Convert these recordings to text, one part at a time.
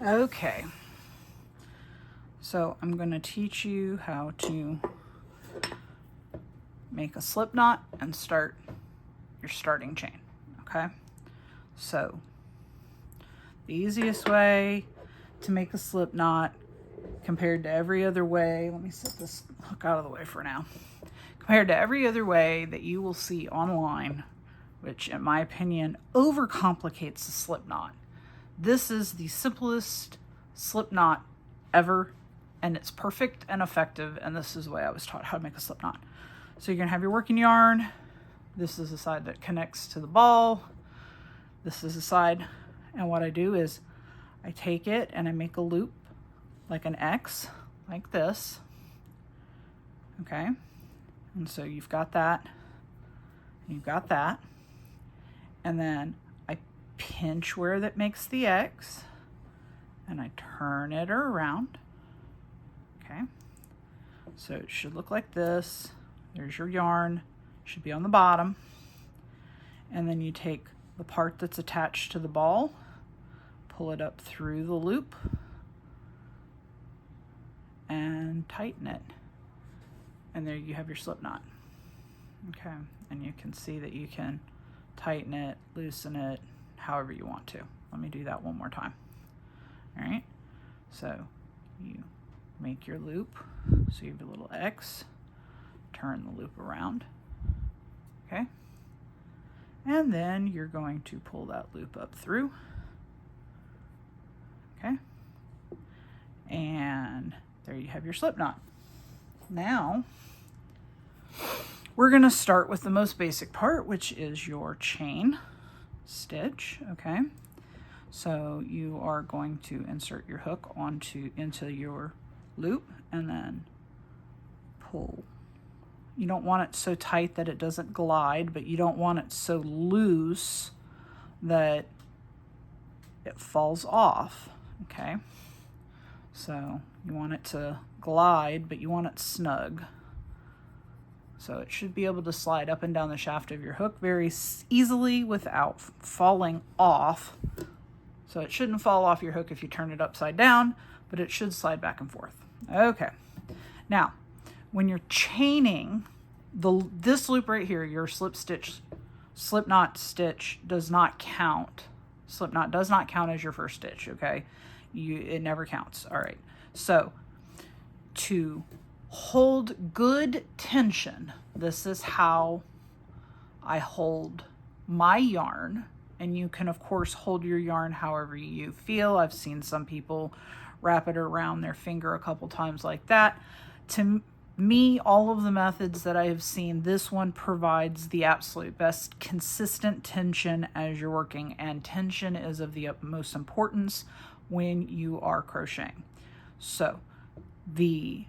Okay, so I'm going to teach you how to make a slip knot and start your starting chain. Okay, so the easiest way to make a slip knot compared to every other way, let me set this hook out of the way for now, compared to every other way that you will see online, which in my opinion overcomplicates the slip knot. This is the simplest slip knot ever, and it's perfect and effective, and this is the way I was taught how to make a slip knot. So you're gonna have your working yarn. This is the side that connects to the ball. This is the side, and what I do is I take it and I make a loop like an X, like this. Okay, and so you've got that, you've got that, and then I pinch where that makes the X, and I turn it around. Okay, so it should look like this. There's your yarn, should be on the bottom, and then you take the part that's attached to the ball, pull it up through the loop, and tighten it, and there you have your slip knot. Okay, and you can see that you can tighten it, loosen it, however you want to. Let me do that one more time. All right, so you make your loop, so you have a little X, turn the loop around, okay, and then you're going to pull that loop up through, okay, and there you have your slip knot. Now we're going to start with the most basic part, which is your chain stitch. Okay, so you are going to insert your hook into your loop and then pull. You don't want it so tight that it doesn't glide, but you don't want it so loose that it falls off. Okay, so you want it to glide, but you want it snug. So it should be able to slide up and down the shaft of your hook very easily without falling off. So it shouldn't fall off your hook if you turn it upside down, but it should slide back and forth. Okay, now when you're chaining this loop right here, your slip knot stitch does not count. Slip knot does not count as your first stitch, okay? It never counts. All right, so to hold good tension, this is how I hold my yarn, and you can of course hold your yarn however you feel. I've seen some people wrap it around their finger a couple times like that. To me, all of the methods that I have seen, this one provides the absolute best consistent tension as you're working, and tension is of the utmost importance when you are crocheting. So the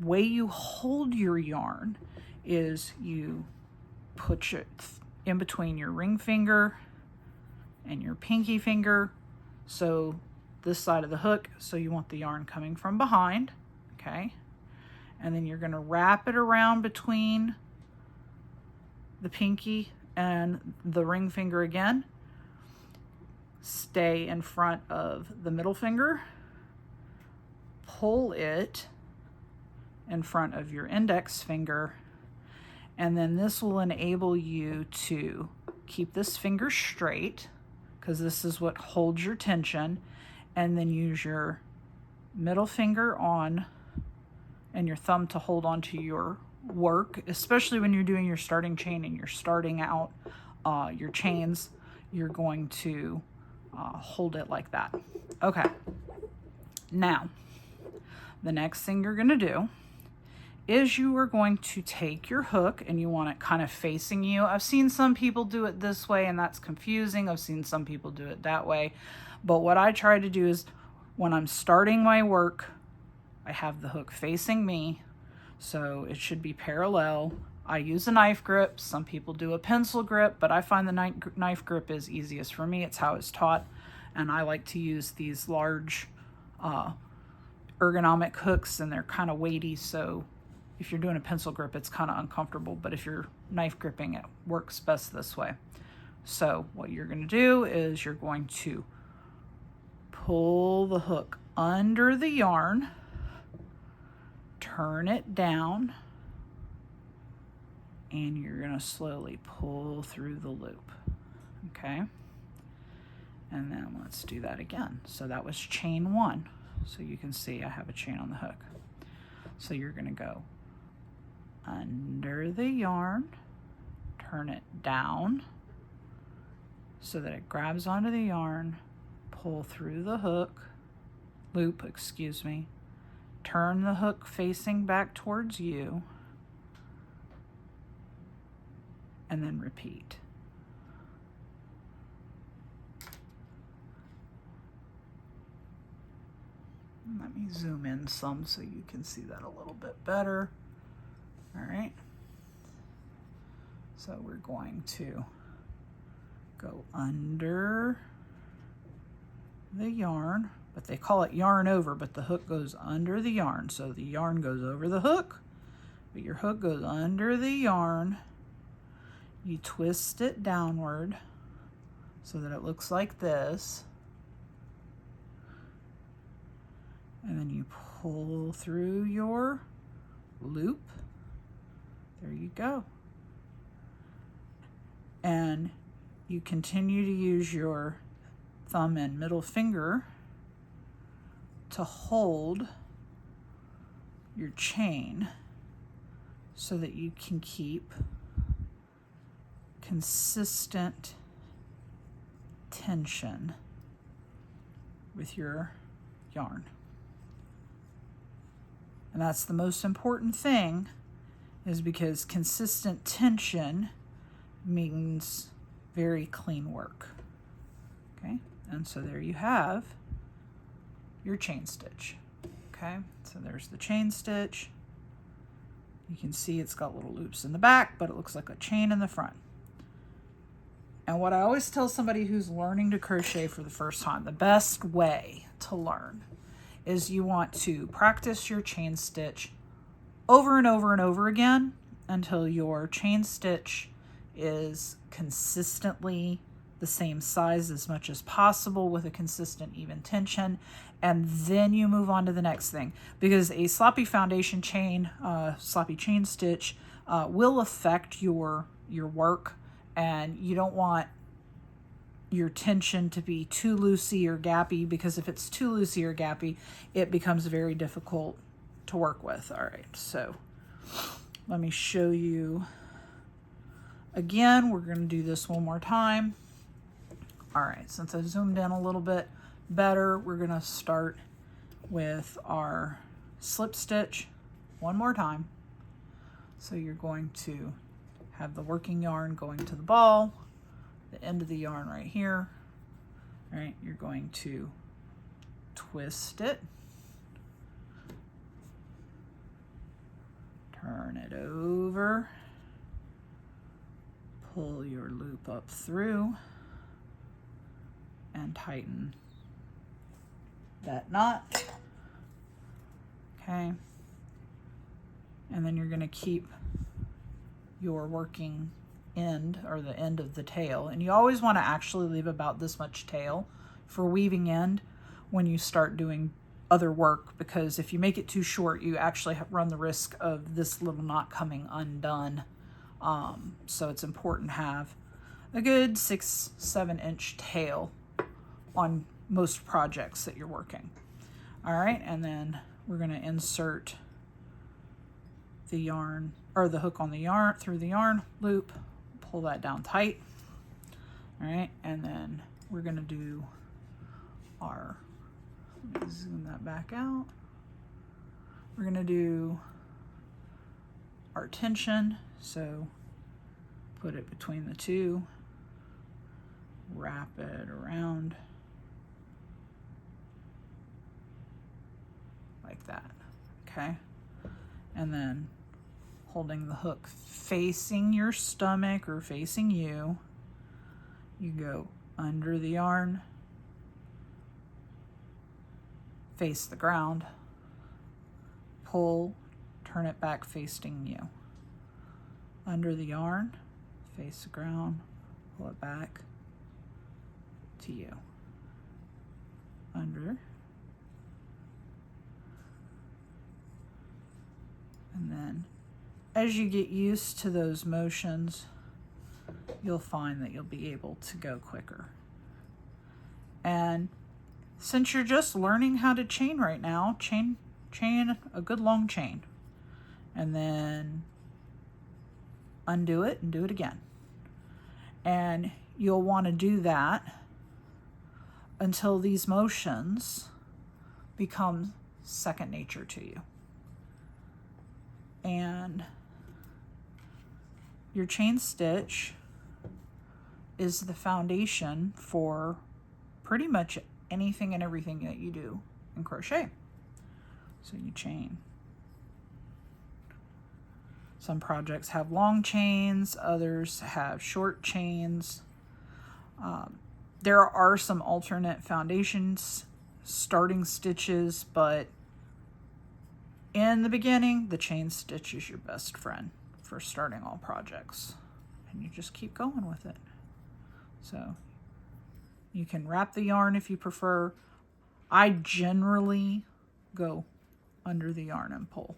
way you hold your yarn is you put it in between your ring finger and your pinky finger, so this side of the hook, so you want the yarn coming from behind, okay, and then you're going to wrap it around between the pinky and the ring finger again, stay in front of the middle finger, pull it in front of your index finger, and then this will enable you to keep this finger straight, because this is what holds your tension, and then use your middle finger on and your thumb to hold onto your work, especially when you're doing your starting chain and you're starting out your chains. You're going to hold it like that. Okay, now the next thing you're going to do is you are going to take your hook and you want it kind of facing you. I've seen some people do it this way and that's confusing. I've seen some people do it that way. But what I try to do is when I'm starting my work, I have the hook facing me, so it should be parallel. I use a knife grip. Some people do a pencil grip, but I find the knife grip is easiest for me. It's how it's taught, and I like to use these large ergonomic hooks, and they're kind of weighty, so if you're doing a pencil grip, it's kind of uncomfortable, but if you're knife gripping, it works best this way. So what you're going to do is you're going to pull the hook under the yarn, turn it down, and you're going to slowly pull through the loop. Okay? And then let's do that again. So that was chain 1. So you can see I have a chain on the hook. So you're going to go under the yarn, turn it down so that it grabs onto the yarn, pull through the loop, turn the hook facing back towards you, and then repeat. Let me zoom in some so you can see that a little bit better. All right. So we're going to go under the yarn, but they call it yarn over, but the hook goes under the yarn. So the yarn goes over the hook, but your hook goes under the yarn. You twist it downward so that it looks like this. And then you pull through your loop. There you go. And you continue to use your thumb and middle finger to hold your chain so that you can keep consistent tension with your yarn. And that's the most important thing, is because consistent tension means very clean work. Okay, and so there you have your chain stitch. Okay, so there's the chain stitch. You can see it's got little loops in the back, but it looks like a chain in the front. And what I always tell somebody who's learning to crochet for the first time, the best way to learn is you want to practice your chain stitch over and over and over again until your chain stitch is consistently the same size as much as possible with a consistent even tension, and then you move on to the next thing, because a sloppy foundation chain, sloppy chain stitch will affect your work, and you don't want your tension to be too loosey or gappy, because if it's too loosey or gappy, it becomes very difficult to work with. All right, so let me show you again. We're going to do this one more time. All right, since I zoomed in a little bit better, we're going to start with our slip stitch one more time. So you're going to have the working yarn going to the ball, the end of the yarn right here. All right, you're going to twist it, turn it over, pull your loop up through, and tighten that knot. Okay, and then you're going to keep your working end, or the end of the tail, and you always want to actually leave about this much tail for weaving end when you start doing other work, because if you make it too short, you actually run the risk of this little knot coming undone. So it's important to have a good 6-7 inch tail on most projects that you're working. All right, and then we're going to insert the yarn, or the hook on the yarn, through the yarn loop, pull that down tight. All right, and then we're going to do our, let me zoom that back out. We're going to do our tension, so put it between the two, wrap it around like that. Okay, and then holding the hook facing your stomach or facing you, you go under the yarn, face the ground, pull, turn it back facing you. Under the yarn, face the ground, pull it back to you. Under as you get used to those motions, you'll find that you'll be able to go quicker. And since you're just learning how to chain right now, chain a good long chain, and then undo it and do it again. And you'll want to do that until these motions become second nature to you. And your chain stitch is the foundation for pretty much anything and everything that you do in crochet. So you chain. Some projects have long chains, others have short chains. There are some alternate foundations, starting stitches, but in the beginning, the chain stitch is your best friend for starting all projects. And you just keep going with it. So you can wrap the yarn if you prefer. I generally go under the yarn and pull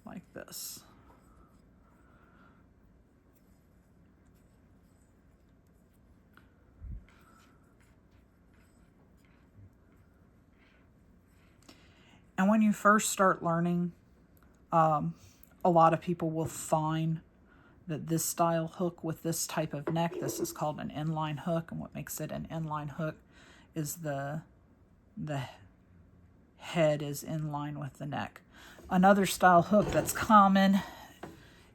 like this. And when you first start learning, a lot of people will find that this style hook with this type of neck, this is called an inline hook, and what makes it an inline hook is the head is in line with the neck. Another style hook that's common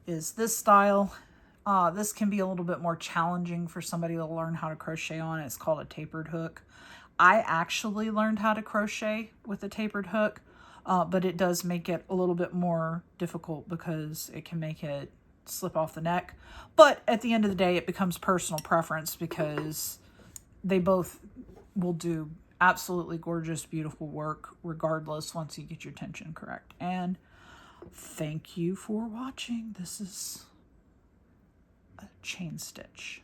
is this style. This can be a little bit more challenging for somebody to learn how to crochet on. It's called a tapered hook. I actually learned how to crochet with a tapered hook, but it does make it a little bit more difficult because it can make it slip off the neck. But at the end of the day, it becomes personal preference because they both will do absolutely gorgeous, beautiful work regardless once you get your tension correct. And thank you for watching. This is a chain stitch.